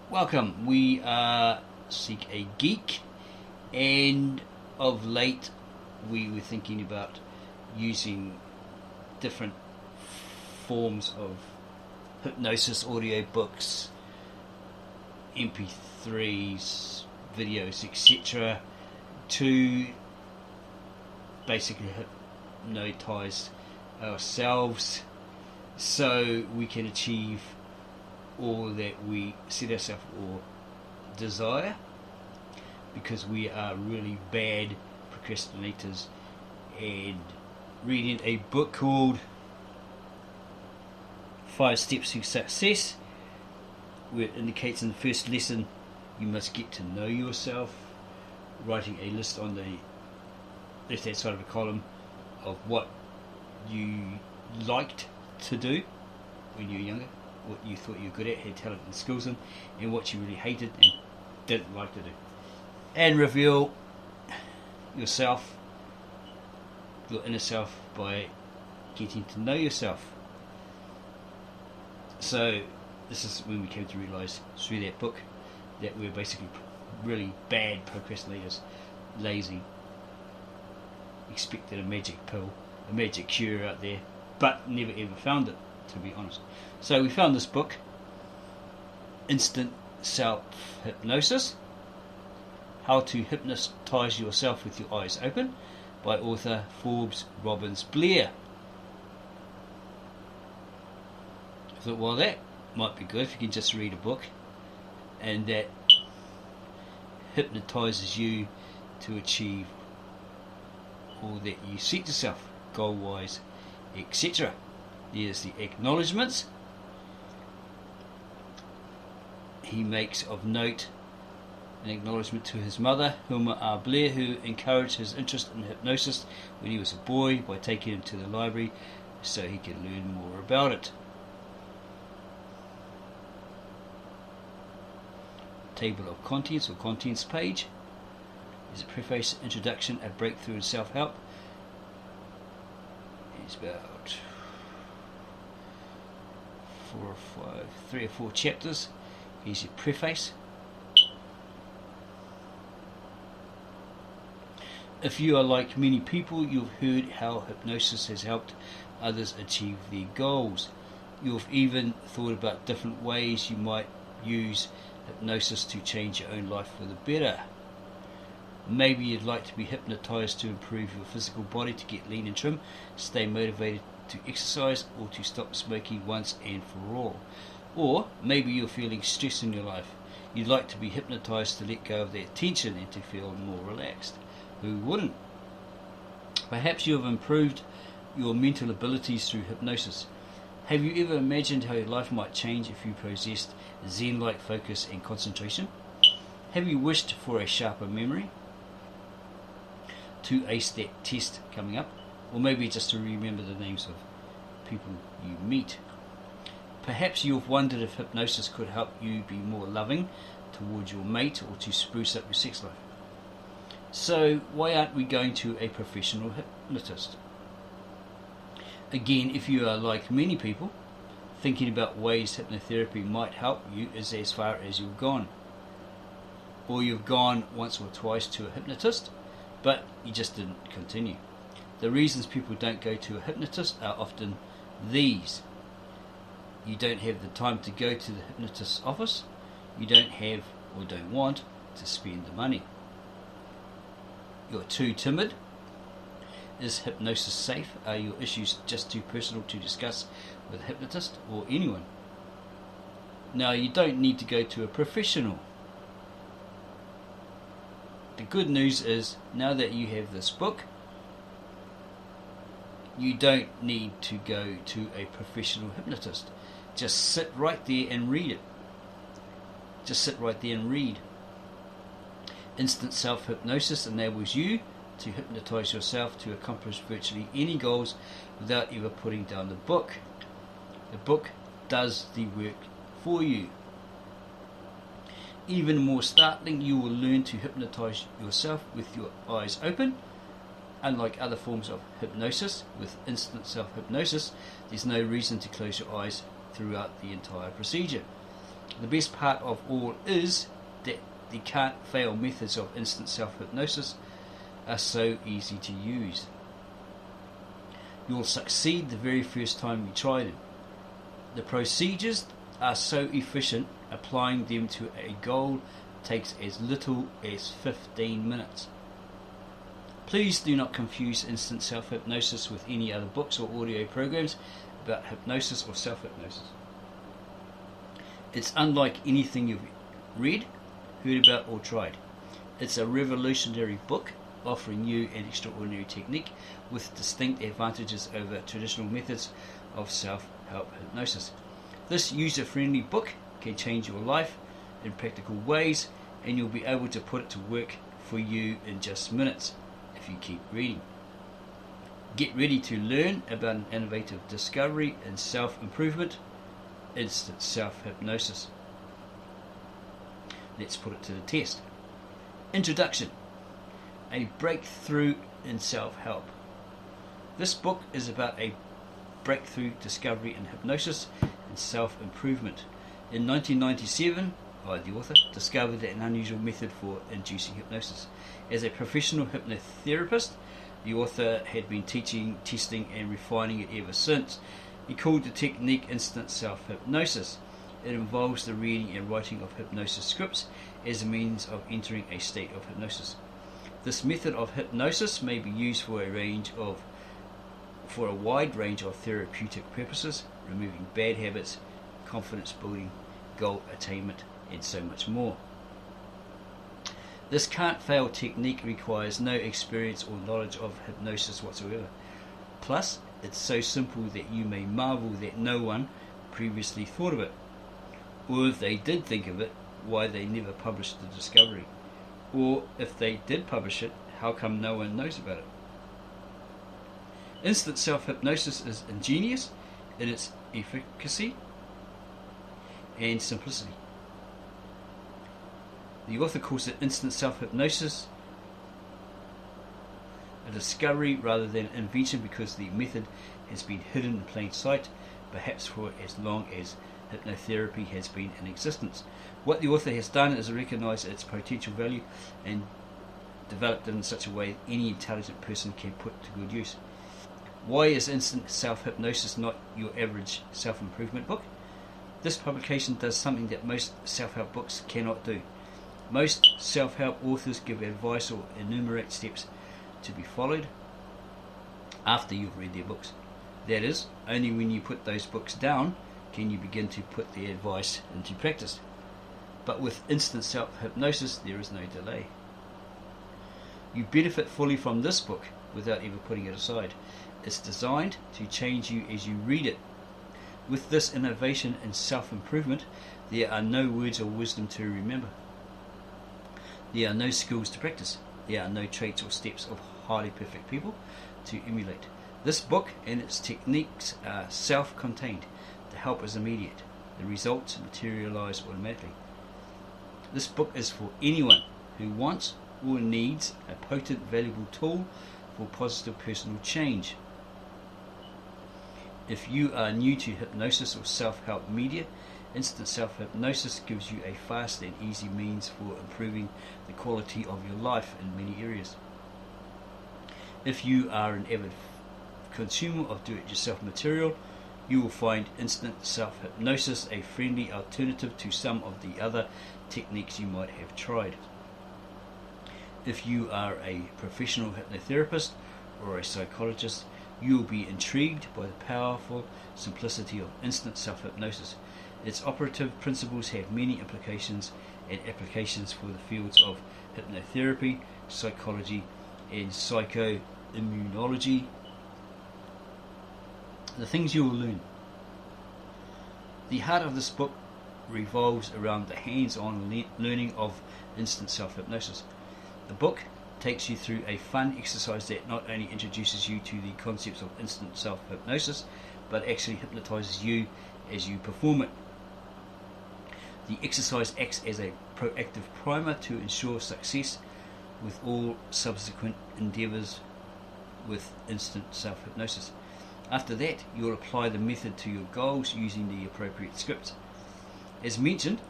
Welcome. We are Seek a Geek, and of late we were thinking about using different forms of hypnosis, audio books, MP3s, videos, etc., to basically hypnotize ourselves so we can achieve all that we set ourselves or desire, because we are really bad procrastinators. And reading a book called 5 Steps to Success, where it indicates in the first lesson you must get to know yourself, writing a list on the left hand side of the column of what you liked to do when you were younger, what you thought you were good at, had talent and skills in, and what you really hated and didn't like to do. And reveal yourself, your inner self, by getting to know yourself. So this is when we came to realise through that book that we're basically really bad procrastinators, lazy, expected a magic pill, a magic cure out there, but never ever found it, to be honest. So we found this book, Instant Self-Hypnosis, How to Hypnotize Yourself with Your Eyes Open, by author Forbes Robbins-Blair. I thought, well, that might be good if you can just read a book and that hypnotizes you to achieve all that you set yourself, goal-wise, etc. There's the acknowledgements he makes of note. An acknowledgement to his mother, Hilma R. Blair, who encouraged his interest in hypnosis when he was a boy by taking him to the library so he could learn more about it. Table of contents, or contents page. There's a preface, introduction, a breakthrough in self-help. It's about 3 or 4 chapters. Here's your preface. If you are like many people, you've heard how hypnosis has helped others achieve their goals. You've even thought about different ways you might use hypnosis to change your own life for the better. Maybe you'd like to be hypnotized to improve your physical body, to get lean and trim, stay motivated to exercise, or to stop smoking once and for all. Or maybe you're feeling stress in your life. You'd like to be hypnotized to let go of that tension and to feel more relaxed. Who wouldn't? Perhaps you have improved your mental abilities through hypnosis. Have you ever imagined how your life might change if you possessed Zen-like focus and concentration? Have you wished for a sharper memory to ace that test coming up? Or maybe just to remember the names of people you meet. Perhaps you've wondered if hypnosis could help you be more loving towards your mate, or to spruce up your sex life. So why aren't we going to a professional hypnotist? Again, if you are like many people, thinking about ways hypnotherapy might help you is as far as you've gone. Or you've gone once or twice to a hypnotist, but you just didn't continue. The reasons people don't go to a hypnotist are often these. You don't have the time to go to the hypnotist's office. You don't have or don't want to spend the money. You're too timid. Is hypnosis safe? Are your issues just too personal to discuss with a hypnotist or anyone? Now, you don't need to go to a professional. The good news is, now that you have this book, you don't need to go to a professional hypnotist. Just sit right there and read it. Just sit right there and read. Instant Self-Hypnosis enables you to hypnotize yourself to accomplish virtually any goals without ever putting down the book. The book does the work for you. Even more startling, you will learn to hypnotize yourself with your eyes open. Unlike other forms of hypnosis, with Instant Self-Hypnosis, there's no reason to close your eyes throughout the entire procedure. The best part of all is that the can't-fail methods of instant self-hypnosis are so easy to use. You'll succeed the very first time you try them. The procedures are so efficient, applying them to a goal takes as little as 15 minutes. Please do not confuse instant self-hypnosis with any other books or audio programs about hypnosis or self-hypnosis. It's unlike anything you've read, heard about or tried. It's a revolutionary book offering you an extraordinary technique with distinct advantages over traditional methods of self-help hypnosis. This user-friendly book can change your life in practical ways, and you'll be able to put it to work for you in just minutes if you keep reading. Get ready to learn about an innovative discovery in self-improvement, instant self-hypnosis. Let's put it to the test. Introduction. A breakthrough in self-help. This book is about a breakthrough discovery in hypnosis and self-improvement. In 1997, the author discovered an unusual method for inducing hypnosis. As a professional hypnotherapist, the author had been teaching, testing and refining it ever since. He called the technique instant self-hypnosis. It involves the reading and writing of hypnosis scripts as a means of entering a state of hypnosis. This method of hypnosis may be used for a wide range of therapeutic purposes, removing bad habits, confidence building, goal attainment, and so much more. This can't-fail technique requires no experience or knowledge of hypnosis whatsoever. Plus, it's so simple that you may marvel that no one previously thought of it. Or if they did think of it, why they never published the discovery. Or if they did publish it, how come no one knows about it? Instant self-hypnosis is ingenious in its efficacy and simplicity. The author calls it instant self-hypnosis, a discovery rather than an invention, because the method has been hidden in plain sight, perhaps for as long as hypnotherapy has been in existence. What the author has done is recognize its potential value and developed it in such a way that any intelligent person can put to good use. Why is instant self-hypnosis not your average self-improvement book? This publication does something that most self-help books cannot do. Most self-help authors give advice or enumerate steps to be followed after you've read their books. That is, only when you put those books down can you begin to put the advice into practice. But with instant self-hypnosis, there is no delay. You benefit fully from this book without ever putting it aside. It's designed to change you as you read it. With this innovation in self-improvement, there are no words or wisdom to remember. There are no skills to practice. There are no traits or steps of highly perfect people to emulate. This book and its techniques are self-contained. The help is immediate. The results materialize automatically. This book is for anyone who wants or needs a potent, valuable tool for positive personal change. If you are new to hypnosis or self-help media, instant self-hypnosis gives you a fast and easy means for improving the quality of your life in many areas. If you are an avid consumer of do-it-yourself material, you will find instant self-hypnosis a friendly alternative to some of the other techniques you might have tried. If you are a professional hypnotherapist or a psychologist, you will be intrigued by the powerful simplicity of instant self-hypnosis. Its operative principles have many implications and applications for the fields of hypnotherapy, psychology, and psychoimmunology. The things you will learn. The heart of this book revolves around the hands-on learning of instant self-hypnosis. The book takes you through a fun exercise that not only introduces you to the concepts of instant self-hypnosis, but actually hypnotizes you as you perform it. The exercise acts as a proactive primer to ensure success with all subsequent endeavors with instant self-hypnosis. After that, you'll apply the method to your goals using the appropriate scripts. As mentioned,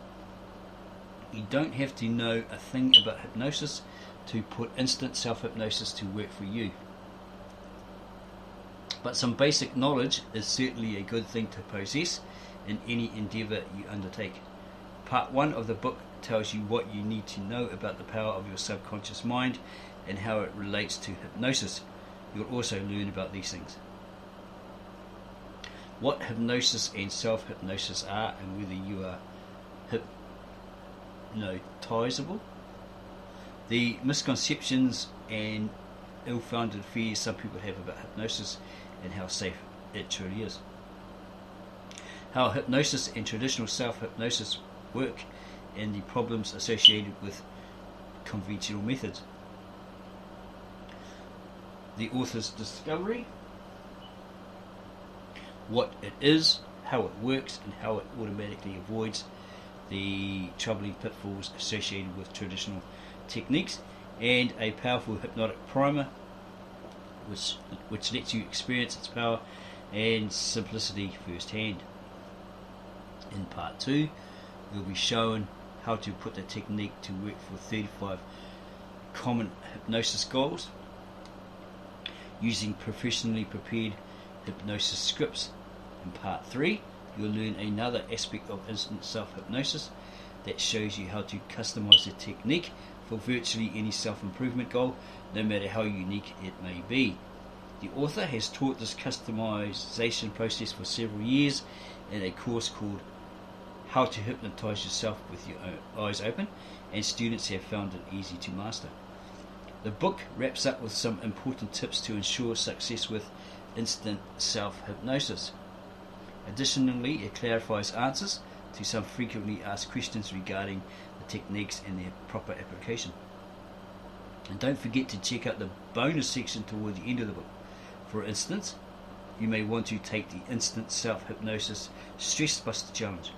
you don't have to know a thing about hypnosis to put Instant Self-Hypnosis to work for you. But some basic knowledge is certainly a good thing to possess in any endeavour you undertake. Part 1 of the book tells you what you need to know about the power of your subconscious mind and how it relates to hypnosis. You'll also learn about these things. What hypnosis and self-hypnosis are, and whether you are hypnotizable. The misconceptions and ill-founded fears some people have about hypnosis and how safe it truly is. How hypnosis and traditional self-hypnosis work and the problems associated with conventional methods. The author's discovery, what it is, how it works, and how it automatically avoids the troubling pitfalls associated with traditional techniques, and a powerful hypnotic primer which lets you experience its power and simplicity firsthand. In part 2, you'll be shown how to put the technique to work for 35 common hypnosis goals using professionally prepared hypnosis scripts. In part 3, you'll learn another aspect of Instant Self-Hypnosis that shows you how to customize the technique for virtually any self-improvement goal, no matter how unique it may be. The author has taught this customization process for several years in a course called How to Hypnotize Yourself with Your Eyes Open, and students have found it easy to master. The book wraps up with some important tips to ensure success with Instant Self-Hypnosis. Additionally, it clarifies answers to some frequently asked questions regarding the techniques and their proper application. And don't forget to check out the bonus section toward the end of the book. For instance, you may want to take the Instant Self-Hypnosis Stress Buster Challenge.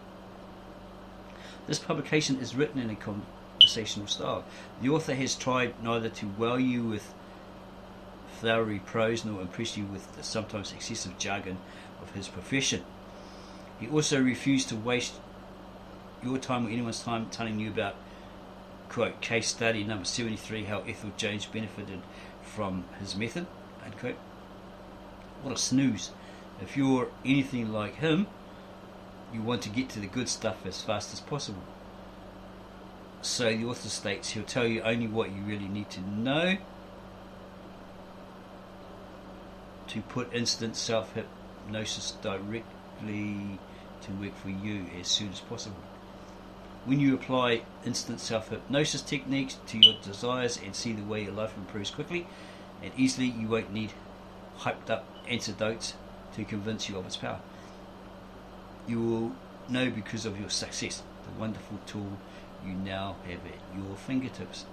This publication is written in a conversational style. The author has tried neither to wow you with flowery prose nor impress you with the sometimes excessive jargon of his profession. He also refused to waste your time or anyone's time telling you about, quote, case study number 73, how Ethel Jones benefited from his method, unquote. What a snooze. If you're anything like him, you want to get to the good stuff as fast as possible. So the author states he'll tell you only what you really need to know to put Instant Self-Hypnosis directly to work for you as soon as possible. When you apply Instant Self-Hypnosis techniques to your desires and see the way your life improves quickly and easily, you won't need hyped up antidotes to convince you of its power. You will know because of your success, the wonderful tool you now have at your fingertips.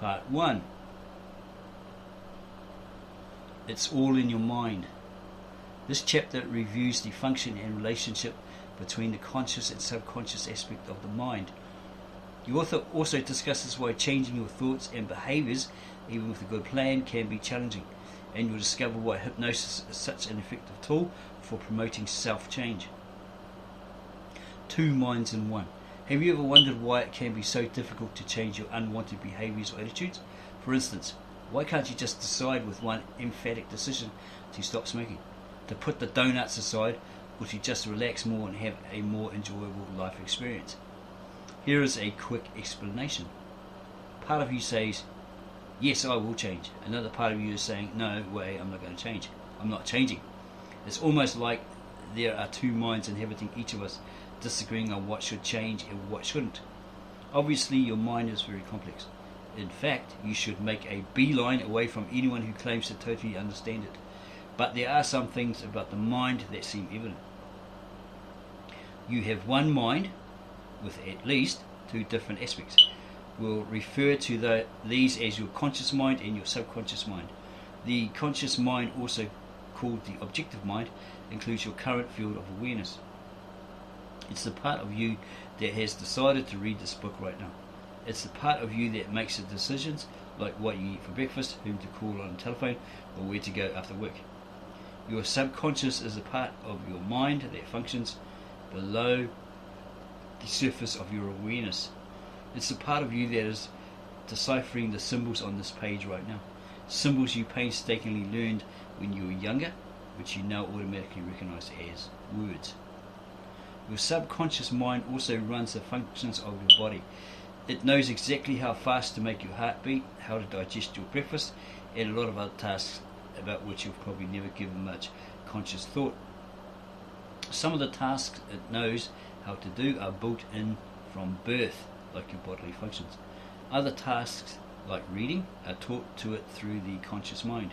Part 1. It's all in your mind. This chapter reviews the function and relationship between the conscious and subconscious aspect of the mind. The author also discusses why changing your thoughts and behaviours, even with a good plan, can be challenging, and you'll discover why hypnosis is such an effective tool for promoting self-change. 2 minds in one. Have you ever wondered why it can be so difficult to change your unwanted behaviours or attitudes? For instance, why can't you just decide with one emphatic decision to stop smoking, to put the donuts aside, or to just relax more and have a more enjoyable life experience? Here is a quick explanation. Part of you says, yes, I will change. Another part of you is saying, no way, I'm not going to change. I'm not changing. It's almost like there are 2 minds inhabiting each of us, disagreeing on what should change and what shouldn't. Obviously, your mind is very complex. In fact, you should make a beeline away from anyone who claims to totally understand it. But there are some things about the mind that seem evident. You have one mind with at least 2 different aspects. We'll refer to these as your conscious mind and your subconscious mind. The conscious mind, also called the objective mind, includes your current field of awareness. It's the part of you that has decided to read this book right now. It's the part of you that makes the decisions, like what you eat for breakfast, whom to call on the telephone, or where to go after work. Your subconscious is a part of your mind that functions below the surface of your awareness. It's the part of you that is deciphering the symbols on this page right now. Symbols you painstakingly learned when you were younger, which you now automatically recognize as words. Your subconscious mind also runs the functions of your body. It knows exactly how fast to make your heart beat, how to digest your breakfast, and a lot of other tasks about which you've probably never given much conscious thought. Some of the tasks it knows how to do are built in from birth, like your bodily functions. Other tasks, like reading, are taught to it through the conscious mind.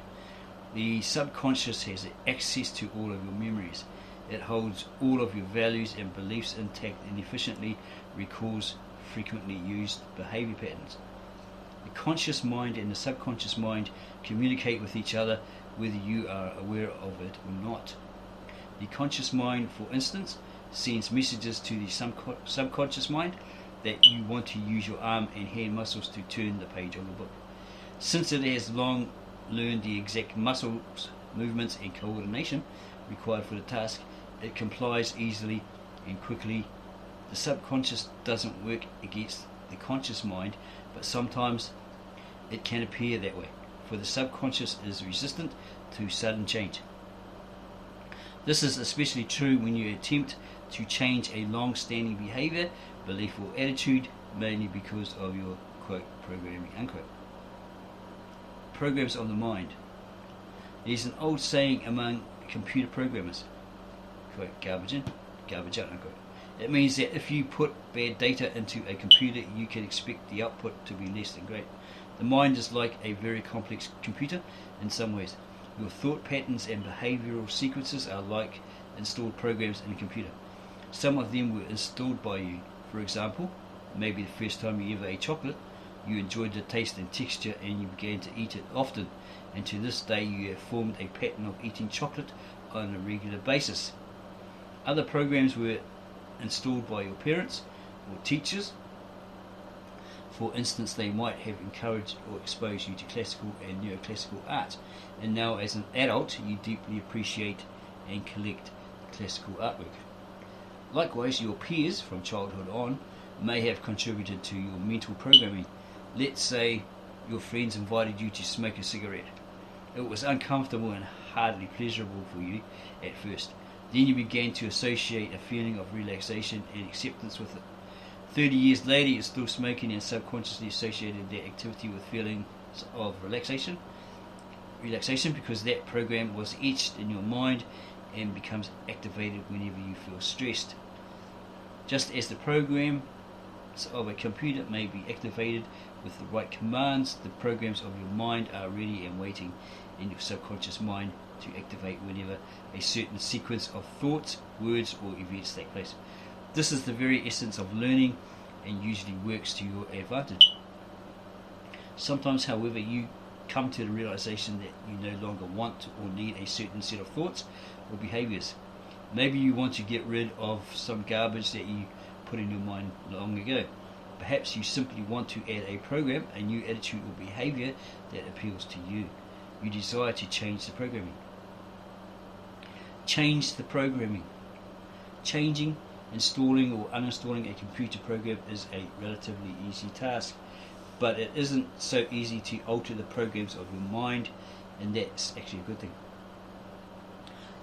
The subconscious has access to all of your memories. It holds all of your values and beliefs intact and efficiently recalls frequently used behavior patterns. The conscious mind and the subconscious mind communicate with each other whether you are aware of it or not. The conscious mind, for instance, sends messages to the subconscious mind that you want to use your arm and hand muscles to turn the page of the book. Since it has long learned the exact muscles, movements and coordination required for the task, it complies easily and quickly. The subconscious doesn't work against the conscious mind, but sometimes it can appear that way, for the subconscious is resistant to sudden change. This is especially true when you attempt to change a long-standing behavior, belief or attitude, mainly because of your, quote, programming, unquote. Programs of the mind. There's an old saying among computer programmers, quote, garbage in, garbage out, unquote. It means that if you put bad data into a computer, you can expect the output to be less than great. The mind is like a very complex computer in some ways. Your thought patterns and behavioral sequences are like installed programs in a computer. Some of them were installed by you. For example, maybe the first time you ever ate chocolate, you enjoyed the taste and texture and you began to eat it often, and to this day you have formed a pattern of eating chocolate on a regular basis. Other programs were installed by your parents or teachers. For instance, they might have encouraged or exposed you to classical and neoclassical art, and now as an adult you deeply appreciate and collect classical artwork. Likewise, your peers from childhood on may have contributed to your mental programming. Let's say your friends invited you to smoke a cigarette. It was uncomfortable and hardly pleasurable for you at first. Then you began to associate a feeling of relaxation and acceptance with it. 30 years later, you're still smoking and subconsciously associated that activity with feelings of relaxation because that program was etched in your mind and becomes activated whenever you feel stressed. Just as the programs of a computer may be activated with the right commands, the programs of your mind are ready and waiting in your subconscious mind to activate whenever a certain sequence of thoughts, words or events take place. This is the very essence of learning and usually works to your advantage. Sometimes, however, you come to the realization that you no longer want or need a certain set of thoughts or behaviors. Maybe you want to get rid of some garbage that you put in your mind long ago. Perhaps you simply want to add a program, a new attitude or behavior that appeals to you. You desire to change the programming. Change the programming. Changing, installing or uninstalling a computer program is a relatively easy task, but it isn't so easy to alter the programs of your mind, and that's actually a good thing.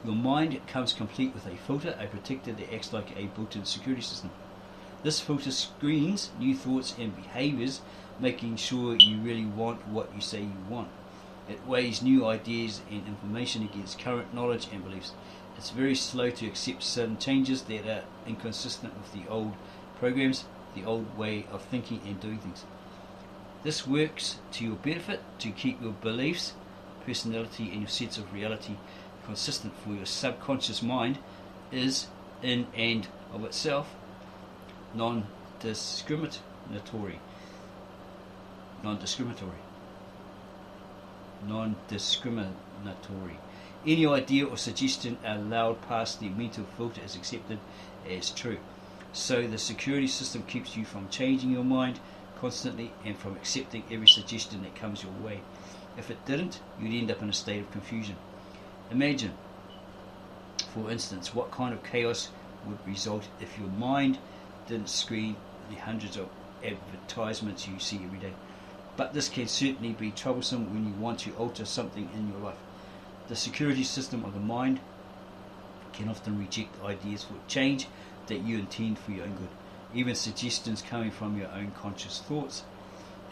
Your mind comes complete with a filter, a protector that acts like a built-in security system. This filter screens new thoughts and behaviors, making sure you really want what you say you want. It weighs new ideas and information against current knowledge and beliefs. It's very slow to accept sudden changes that are inconsistent with the old programs, the old way of thinking and doing things. This works to your benefit to keep your beliefs, personality and your sense of reality consistent, for your subconscious mind is in and of itself non-discriminatory. Any idea or suggestion allowed past the mental filter is accepted as true. So the security system keeps you from changing your mind constantly and from accepting every suggestion that comes your way. If it didn't, you'd end up in a state of confusion. Imagine, for instance, what kind of chaos would result if your mind didn't screen the hundreds of advertisements you see every day. But this can certainly be troublesome when you want to alter something in your life. The security system of the mind can often reject ideas for change that you intend for your own good, even suggestions coming from your own conscious thoughts.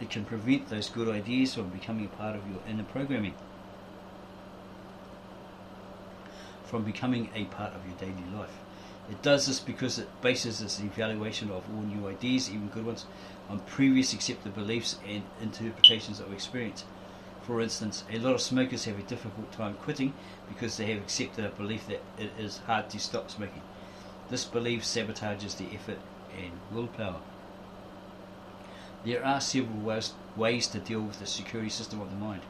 It can prevent those good ideas from becoming a part of your inner programming, from becoming a part of your daily life. It does this because it bases its evaluation of all new ideas, even good ones, on previous accepted beliefs and interpretations of experience. For instance, a lot of smokers have a difficult time quitting because they have accepted a belief that it is hard to stop smoking. This belief sabotages their effort and willpower. There are several ways to deal with the security system of the mind,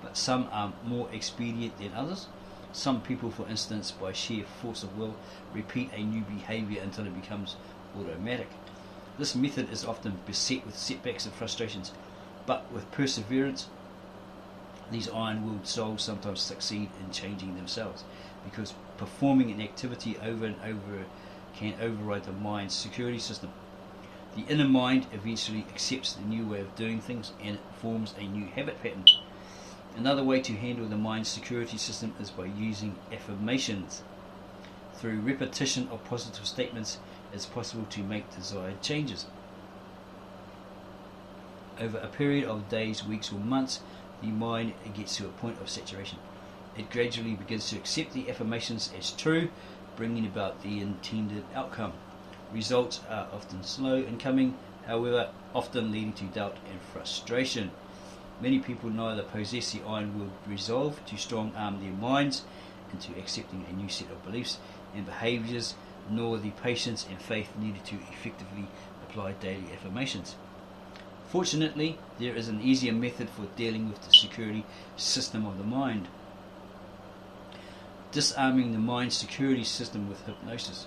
but some are more expedient than others. Some people, for instance, by sheer force of will, repeat a new behavior until it becomes automatic. This method is often beset with setbacks and frustrations, but with perseverance, these iron-willed souls sometimes succeed in changing themselves, because performing an activity over and over can override the mind's security system. The inner mind eventually accepts the new way of doing things and it forms a new habit pattern. Another way to handle the mind's security system is by using affirmations. Through repetition of positive statements, it's possible to make desired changes. Over a period of days, weeks or months, the mind gets to a point of saturation. It gradually begins to accept the affirmations as true, bringing about the intended outcome. Results are often slow in coming, however, often leading to doubt and frustration. Many people neither possess the iron-willed resolve to strong-arm their minds into accepting a new set of beliefs and behaviours, nor the patience and faith needed to effectively apply daily affirmations. Fortunately, there is an easier method for dealing with the security system of the mind. Disarming the mind's security system with hypnosis.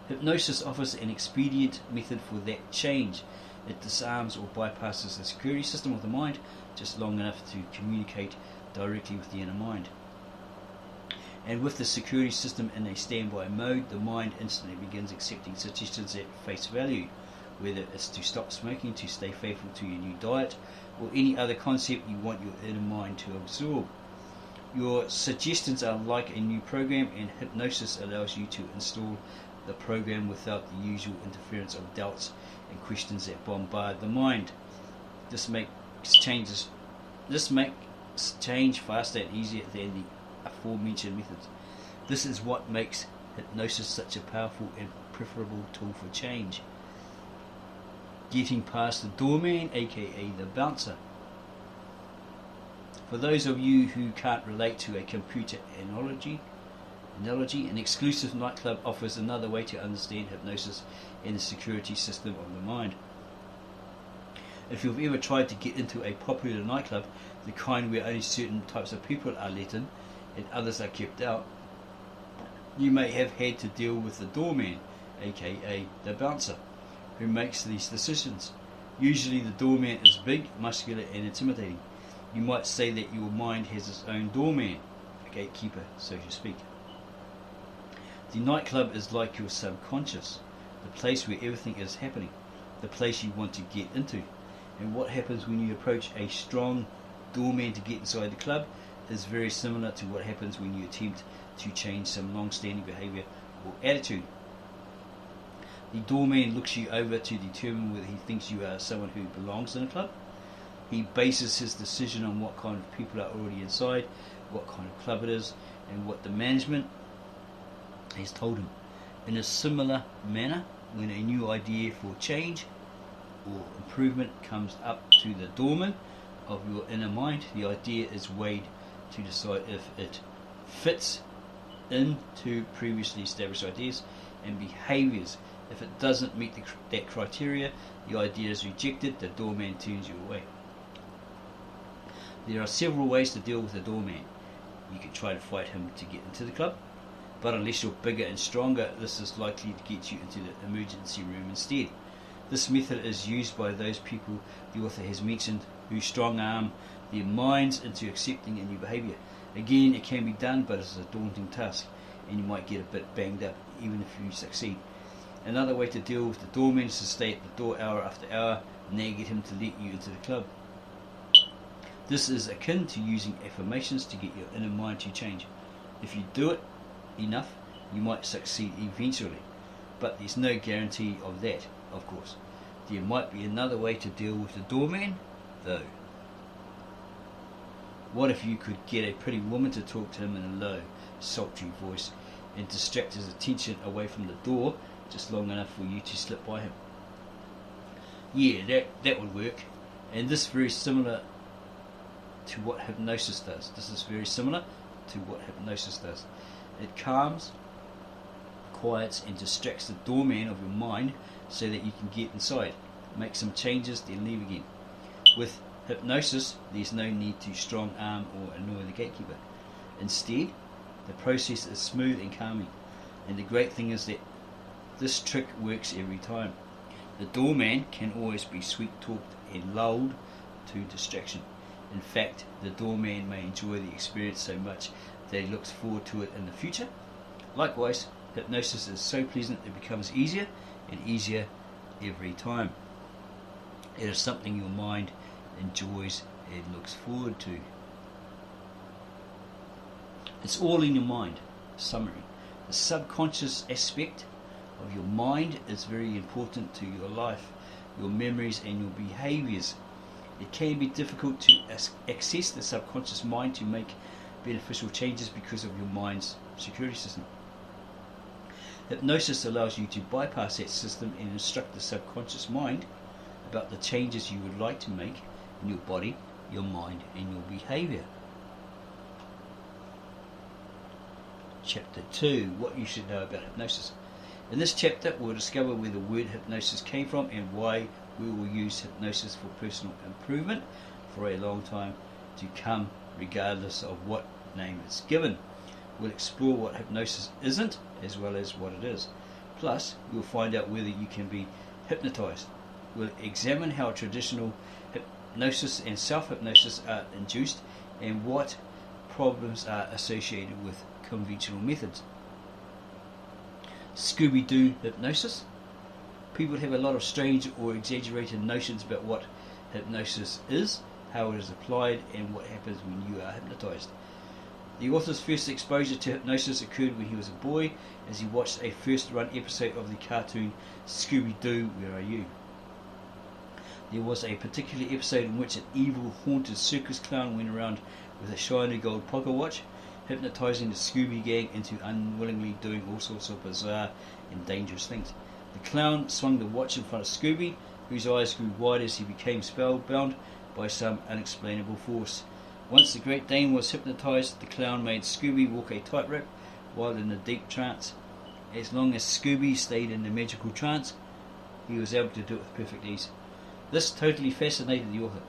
Hypnosis offers an expedient method for that change. It disarms or bypasses the security system of the mind just long enough to communicate directly with the inner mind. And with the security system in a standby mode, the mind instantly begins accepting suggestions at face value, whether it's to stop smoking, to stay faithful to your new diet, or any other concept you want your inner mind to absorb. Your suggestions are like a new program, and hypnosis allows you to install the program without the usual interference of doubts and questions that bombard the mind. This makes change faster and easier than the aforementioned methods. This is what makes hypnosis such a powerful and preferable tool for change. Getting past the doorman, aka the bouncer. For those of you who can't relate to a computer analogy, an exclusive nightclub offers another way to understand hypnosis and the security system of the mind. If you've ever tried to get into a popular nightclub, the kind where only certain types of people are let in and others are kept out, you may have had to deal with the doorman, aka the bouncer, who makes these decisions. Usually the doorman is big, muscular and intimidating. You might say that your mind has its own doorman, a gatekeeper, so to speak. The nightclub is like your subconscious, the place where everything is happening, the place you want to get into. And what happens when you approach a strong doorman to get inside the club is very similar to what happens when you attempt to change some long-standing behaviour or attitude. The doorman looks you over to determine whether he thinks you are someone who belongs in a club. He bases his decision on what kind of people are already inside, what kind of club it is, and what the management has told him. In a similar manner, when a new idea for change or improvement comes up to the doorman of your inner mind, the idea is weighed to decide if it fits into previously established ideas and behaviours. If it doesn't meet that criteria, the idea is rejected, the doorman turns you away. There are several ways to deal with the doorman. You can try to fight him to get into the club, but unless you're bigger and stronger, this is likely to get you into the emergency room instead. This method is used by those people the author has mentioned who strong-arm their minds into accepting a new behaviour. Again, it can be done, but it's a daunting task. and you might get a bit banged up even if you succeed. Another way to deal with the doorman is to stay at the door hour after hour and then get him to let you into the club. This is akin to using affirmations to get your inner mind to change. If you do it enough, you might succeed eventually, but there's no guarantee of that, of course. There might be another way to deal with the doorman, though. What if you could get a pretty woman to talk to him in a low, sultry voice and distract his attention away from the door just long enough for you to slip by him? Yeah, that would work. And this is very similar to what hypnosis does. It calms, quiets and distracts the doorman of your mind so that you can get inside, make some changes, then leave again. With hypnosis, there's no need to strong arm or annoy the gatekeeper. Instead, the process is smooth and calming. And the great thing is that this trick works every time. The doorman can always be sweet-talked and lulled to distraction. In fact, the doorman may enjoy the experience so much that he looks forward to it in the future. Likewise, hypnosis is so pleasant it becomes easier and easier every time. It is something your mind enjoys and looks forward to. It's all in your mind. Summary. The subconscious aspect of your mind is very important to your life, your memories and your behaviours. It can be difficult to access the subconscious mind to make beneficial changes because of your mind's security system. Hypnosis allows you to bypass that system and instruct the subconscious mind about the changes you would like to make in your body, your mind and your behaviour. Chapter 2. What you should know about hypnosis. In this chapter we'll discover where the word hypnosis came from and why we will use hypnosis for personal improvement for a long time to come, regardless of what name it's given. We'll explore what hypnosis isn't as well as what it is. Plus, we'll find out whether you can be hypnotized. We'll examine how traditional hypnosis and self-hypnosis are induced and what problems are associated with conventional methods. Scooby-Doo Hypnosis. People have a lot of strange or exaggerated notions about what hypnosis is, how it is applied, and what happens when you are hypnotized. The author's first exposure to hypnosis occurred when he was a boy, as he watched a first-run episode of the cartoon Scooby-Doo, Where Are You? There was a particular episode in which an evil, haunted circus clown went around with a shiny gold pocket watch, hypnotizing the Scooby gang into unwillingly doing all sorts of bizarre and dangerous things. The clown swung the watch in front of Scooby, whose eyes grew wide as he became spellbound by some unexplainable force. Once the Great Dane was hypnotized, the clown made Scooby walk a tightrope while in a deep trance. As long as Scooby stayed in the magical trance, he was able to do it with perfect ease. This totally fascinated the author.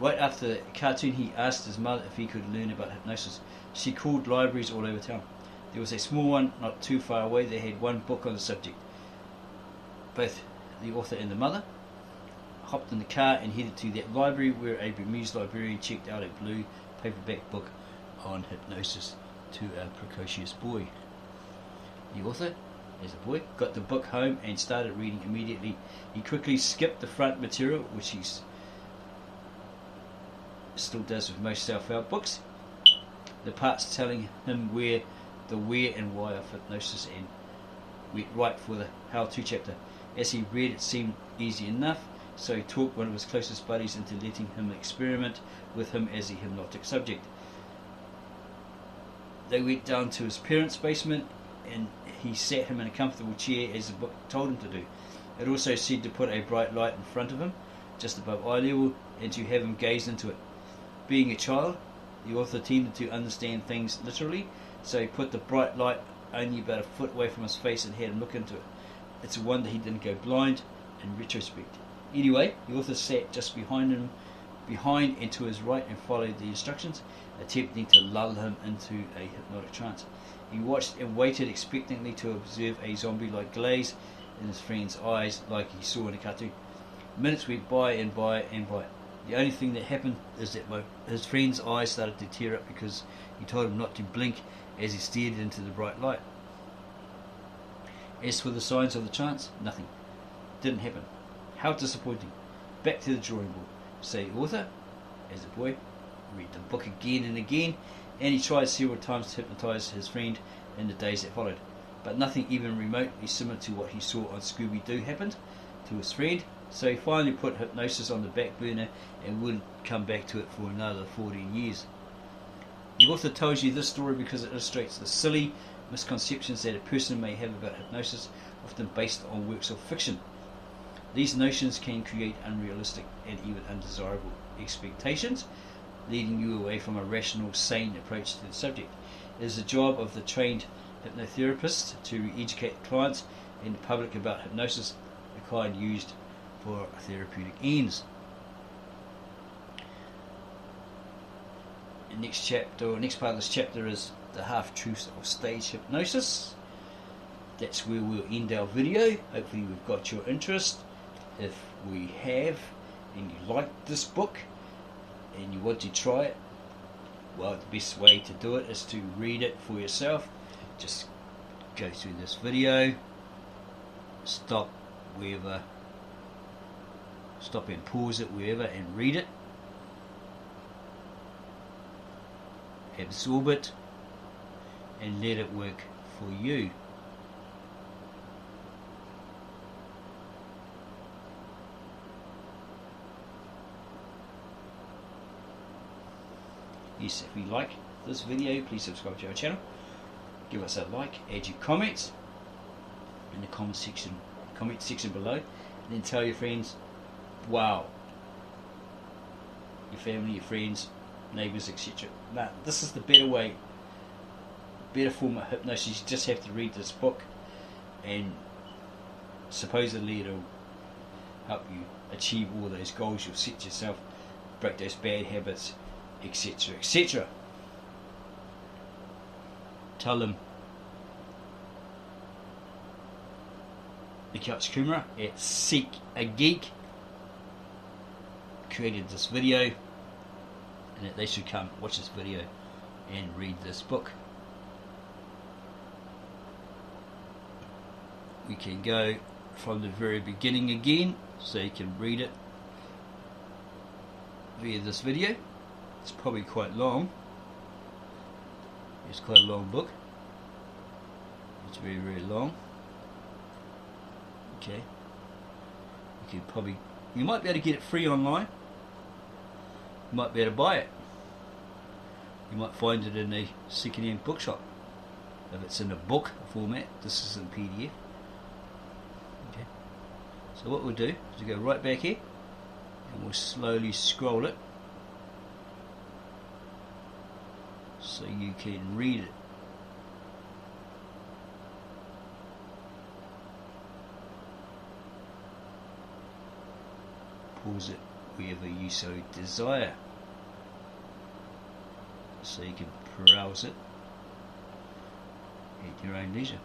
Right after the cartoon, he asked his mother if he could learn about hypnosis. She called libraries all over town. There was a small one not too far away that had one book on the subject. Both the author and the mother hopped in the car and headed to that library, where a bemused librarian checked out a blue paperback book on hypnosis to a precocious boy. The author, as a boy, got the book home and started reading immediately. He quickly skipped the front material, which he still does with most self-help books, the parts telling him the where and why of hypnosis, and went right for the how-to chapter. As he read, it seemed easy enough, so he talked one of his closest buddies into letting him experiment with him as a hypnotic subject. They went down to his parents' basement and he sat him in a comfortable chair as the book told him to do. It also said to put a bright light in front of him, just above eye level, and to have him gaze into it. Being a child, the author tended to understand things literally, so he put the bright light only about a foot away from his face and had him look into it. It's a wonder he didn't go blind in retrospect. Anyway, the author sat just behind and to his right and followed the instructions, attempting to lull him into a hypnotic trance. He watched and waited expectantly to observe a zombie-like glaze in his friend's eyes like he saw in a cartoon. Minutes went by and by and by. The only thing that happened is that his friend's eyes started to tear up because he told him not to blink, as he stared into the bright light. As for the signs of the trance, nothing. Didn't happen. How disappointing. Back to the drawing board. Say author, as a boy, read the book again and again, and he tried several times to hypnotize his friend in the days that followed. But nothing even remotely similar to what he saw on Scooby-Doo happened to his friend, so he finally put hypnosis on the back burner and wouldn't come back to it for another 14 years. The author tells you this story because it illustrates the silly misconceptions that a person may have about hypnosis, often based on works of fiction. These notions can create unrealistic and even undesirable expectations, leading you away from a rational, sane approach to the subject. It is the job of the trained hypnotherapist to educate clients and the public about hypnosis, the kind used for therapeutic ends. The next chapter, or next part of this chapter, is the half-truths of stage hypnosis. That's where we'll end our video. Hopefully we've got your interest. If we have, and you like this book and you want to try it, well, the best way to do it is to read it for yourself. Just go through this video, stop and pause it wherever and read it, absorb it, and let it work for you. Yes, if you like this video, please subscribe to our channel, give us a like, add your comments in the comment section below, and then tell your friends, wow, your family, your friends, neighbours, etc. Now, this is the better way, better form of hypnosis. You just have to read this book, and supposedly it'll help you achieve all those goals you've set yourself, break those bad habits, etc., etc. Tell them the Couch Kumara at Seek a Geek created this video, and that they should come watch this video and read this book. We can go from the very beginning again, so you can read it via this video. It's probably quite long. It's quite a long book. It's very, very long. Okay. You might be able to get it free online. You might be able to buy it. You might find it in a second-hand bookshop. If it's in a book format, this is in PDF. Okay. So what we'll do is we'll go right back here, and we'll slowly scroll it, so you can read it. Pause it wherever you so desire, so you can browse it at your own leisure.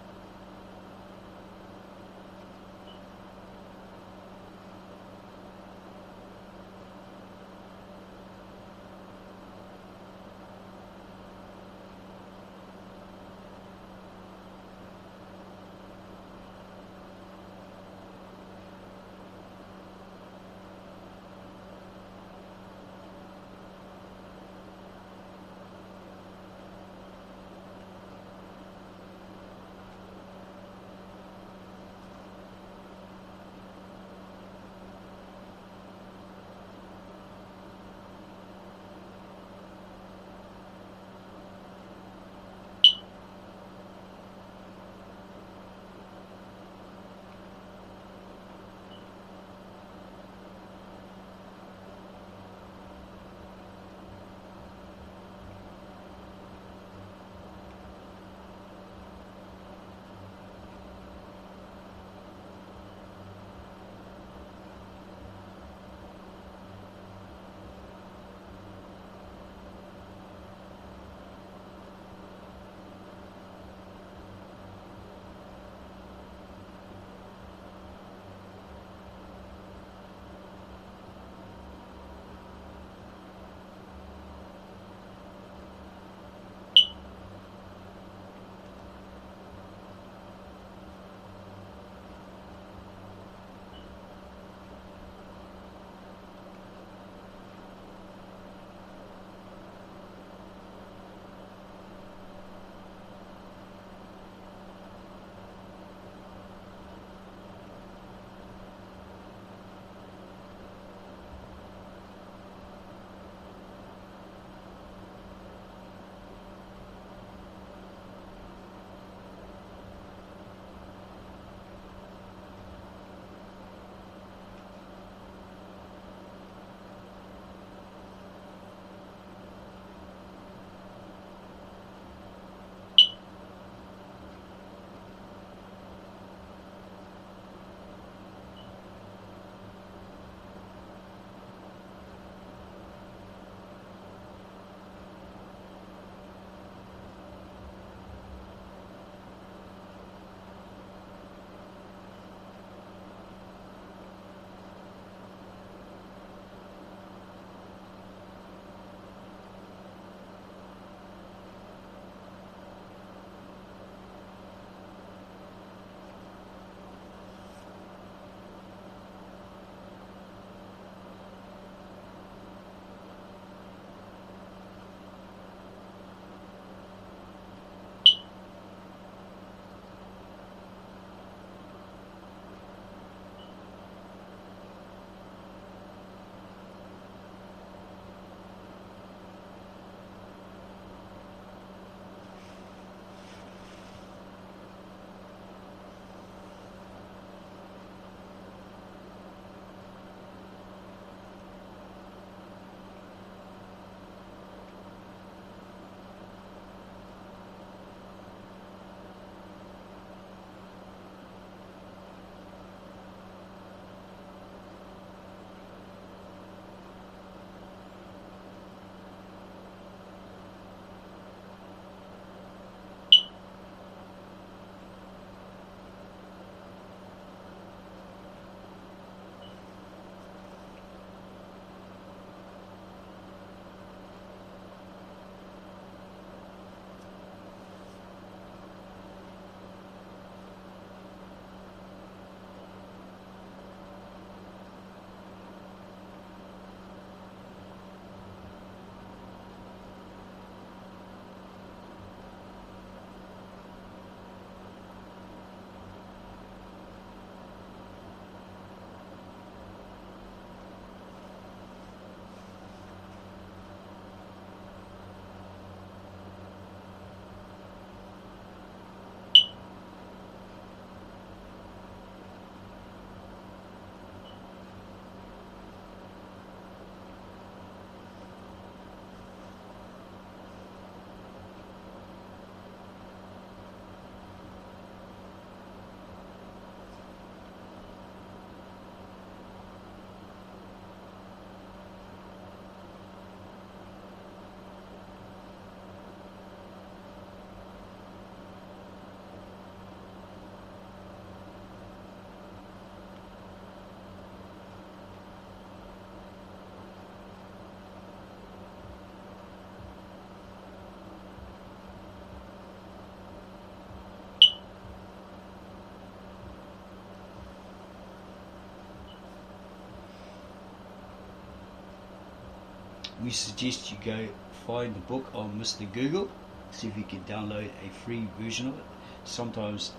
we suggest you go find the book on Mr. Google, see if you can download a free version of it. Sometimes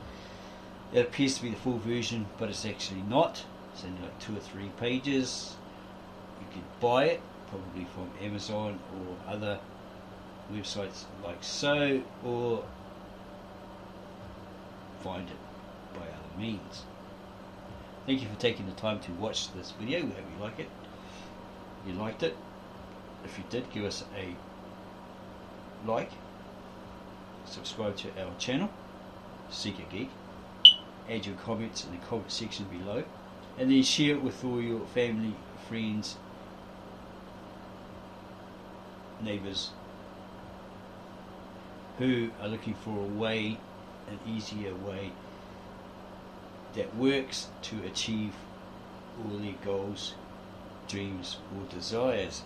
it appears to be the full version, but it's actually not. It's only like 2 or 3 pages. You can buy it, probably from Amazon or other websites like so, or find it by other means. Thank you for taking the time to watch this video. We hope you like it. You liked it. If you did, give us a like, subscribe to our channel, Seek a Geek, add your comments in the comment section below, and then share it with all your family, friends, neighbours who are looking for a way, an easier way that works to achieve all their goals, dreams or desires.